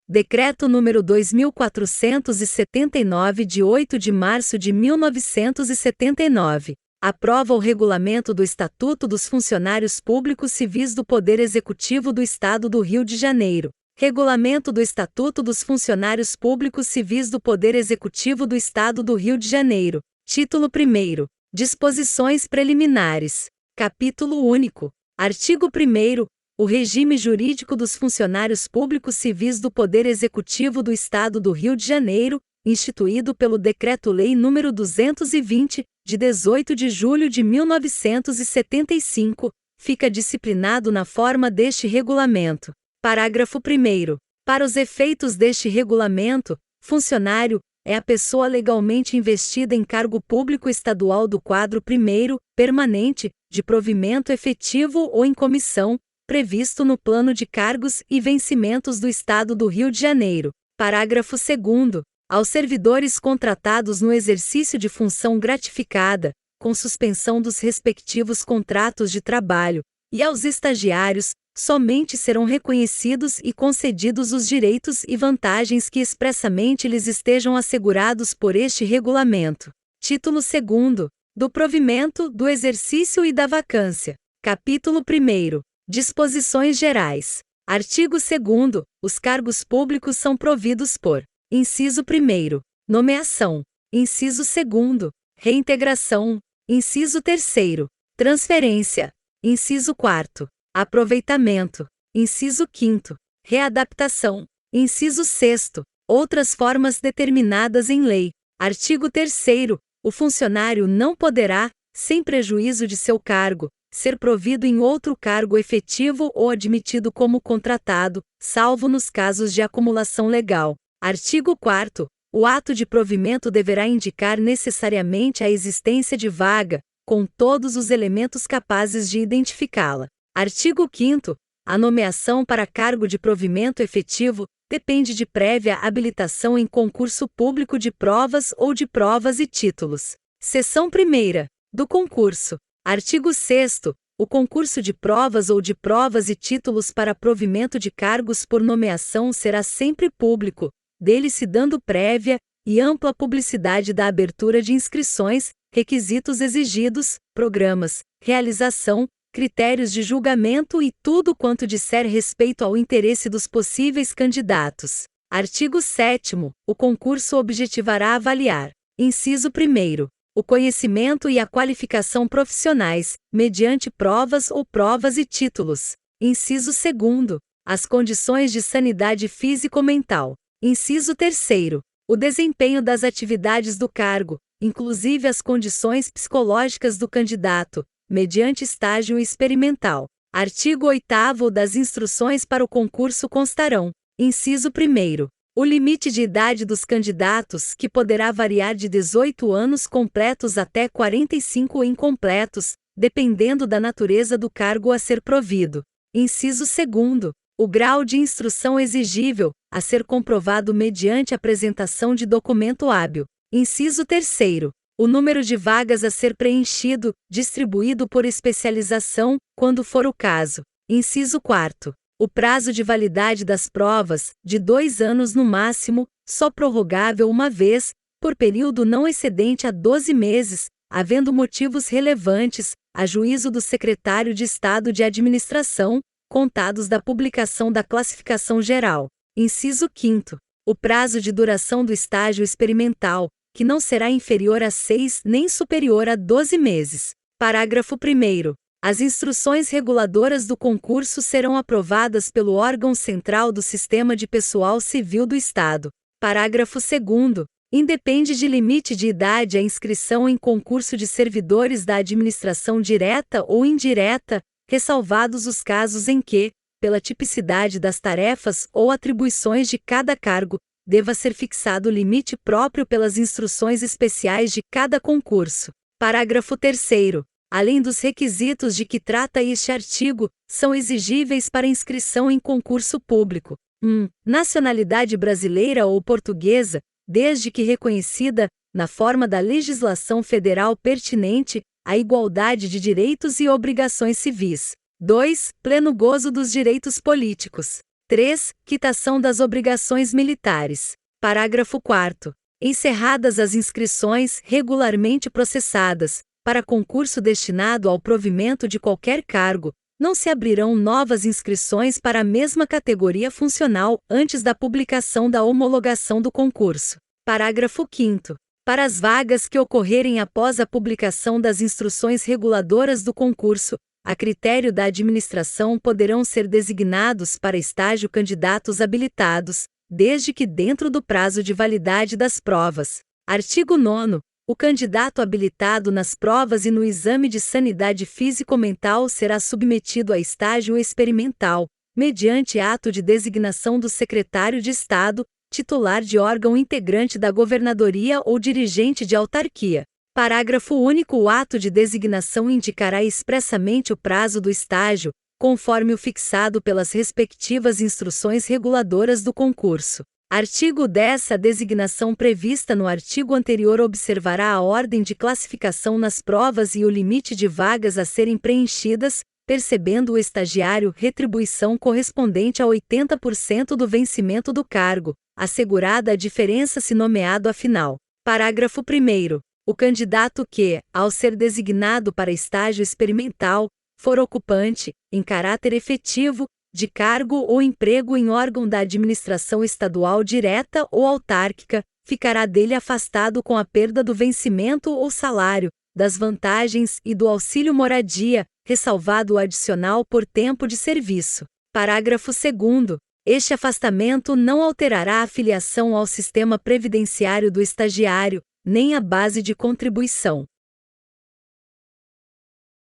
Decreto número 2479 de 8 de março de 1979. Aprova o regulamento do Estatuto dos Funcionários Públicos Civis do Poder Executivo do Estado do Rio de Janeiro. Regulamento do Estatuto dos Funcionários Públicos Civis do Poder Executivo do Estado do Rio de Janeiro. Título 1º. Disposições preliminares. Capítulo único. Artigo 1º. O regime jurídico dos funcionários públicos civis do Poder Executivo do Estado do Rio de Janeiro, instituído pelo Decreto-Lei nº 220, de 18 de julho de 1975, fica disciplinado na forma deste regulamento. Parágrafo 1º. Para os efeitos deste regulamento, funcionário é a pessoa legalmente investida em cargo público estadual do quadro 1º, permanente, de provimento efetivo ou em comissão, previsto no Plano de Cargos e Vencimentos do Estado do Rio de Janeiro. Parágrafo 2º. Aos servidores contratados no exercício de função gratificada, com suspensão dos respectivos contratos de trabalho, e aos estagiários, somente serão reconhecidos e concedidos os direitos e vantagens que expressamente lhes estejam assegurados por este regulamento. Título 2º. Do provimento, do exercício e da vacância. Capítulo 1º. Disposições gerais. Artigo 2º. Os cargos públicos são providos por: inciso 1º. Nomeação. Inciso 2º. Reintegração. Inciso 3º. Transferência. Inciso 4º. Aproveitamento. Inciso 5º. Readaptação. Inciso 6º. Outras formas determinadas em lei. Artigo 3º. O funcionário não poderá, sem prejuízo de seu cargo, ser provido em outro cargo efetivo ou admitido como contratado, salvo nos casos de acumulação legal. Artigo 4º. O ato de provimento deverá indicar necessariamente a existência de vaga, com todos os elementos capazes de identificá-la. Artigo 5º. A nomeação para cargo de provimento efetivo depende de prévia habilitação em concurso público de provas ou de provas e títulos. Seção 1ª. Do concurso. Artigo 6º. O concurso de provas ou de provas e títulos para provimento de cargos por nomeação será sempre público, dele se dando prévia e ampla publicidade da abertura de inscrições, requisitos exigidos, programas, realização, critérios de julgamento e tudo quanto disser respeito ao interesse dos possíveis candidatos. Artigo 7º. O concurso objetivará avaliar: inciso 1º. O conhecimento e a qualificação profissionais, mediante provas ou provas e títulos. Inciso 2º. As condições de sanidade físico-mental. Inciso 3º. O desempenho das atividades do cargo, inclusive as condições psicológicas do candidato, mediante estágio experimental. Artigo 8º. Das instruções para o concurso constarão: inciso 1º. O limite de idade dos candidatos, que poderá variar de 18 anos completos até 45 incompletos, dependendo da natureza do cargo a ser provido. Inciso 2º. O grau de instrução exigível, a ser comprovado mediante apresentação de documento hábil. Inciso 3º. O número de vagas a ser preenchido, distribuído por especialização, quando for o caso. Inciso 4º. O prazo de validade das provas, de 2 anos no máximo, só prorrogável uma vez, por período não excedente a 12 meses, havendo motivos relevantes, a juízo do Secretário de Estado de Administração, contados da publicação da classificação geral. Inciso 5º. O prazo de duração do estágio experimental, que não será inferior a 6 nem superior a 12 meses. Parágrafo 1º. As instruções reguladoras do concurso serão aprovadas pelo órgão central do Sistema de Pessoal Civil do Estado. Parágrafo 2º. Independe de limite de idade a inscrição em concurso de servidores da administração direta ou indireta, ressalvados os casos em que, pela tipicidade das tarefas ou atribuições de cada cargo, deva ser fixado o limite próprio pelas instruções especiais de cada concurso. Parágrafo 3º. Além dos requisitos de que trata este artigo, são exigíveis para inscrição em concurso público: 1. Nacionalidade brasileira ou portuguesa, desde que reconhecida, na forma da legislação federal pertinente, a igualdade de direitos e obrigações civis. 2. Pleno gozo dos direitos políticos. 3. Quitação das obrigações militares. Parágrafo 4º. Encerradas as inscrições regularmente processadas, para concurso destinado ao provimento de qualquer cargo, não se abrirão novas inscrições para a mesma categoria funcional antes da publicação da homologação do concurso. Parágrafo 5º. Para as vagas que ocorrerem após a publicação das instruções reguladoras do concurso, a critério da administração poderão ser designados para estágio candidatos habilitados, desde que dentro do prazo de validade das provas. Artigo 9º. O candidato habilitado nas provas e no exame de sanidade físico-mental será submetido a estágio experimental, mediante ato de designação do secretário de Estado, titular de órgão integrante da governadoria ou dirigente de autarquia. Parágrafo único. O ato de designação indicará expressamente o prazo do estágio, conforme o fixado pelas respectivas instruções reguladoras do concurso. Artigo 10. A designação prevista no artigo anterior observará a ordem de classificação nas provas e o limite de vagas a serem preenchidas, percebendo o estagiário retribuição correspondente a 80% do vencimento do cargo, assegurada a diferença se nomeado afinal. Parágrafo 1º. O candidato que, ao ser designado para estágio experimental, for ocupante, em caráter efetivo, de cargo ou emprego em órgão da administração estadual direta ou autárquica, ficará dele afastado com a perda do vencimento ou salário, das vantagens e do auxílio moradia, ressalvado o adicional por tempo de serviço. Parágrafo 2º. Este afastamento não alterará a filiação ao sistema previdenciário do estagiário, nem a base de contribuição.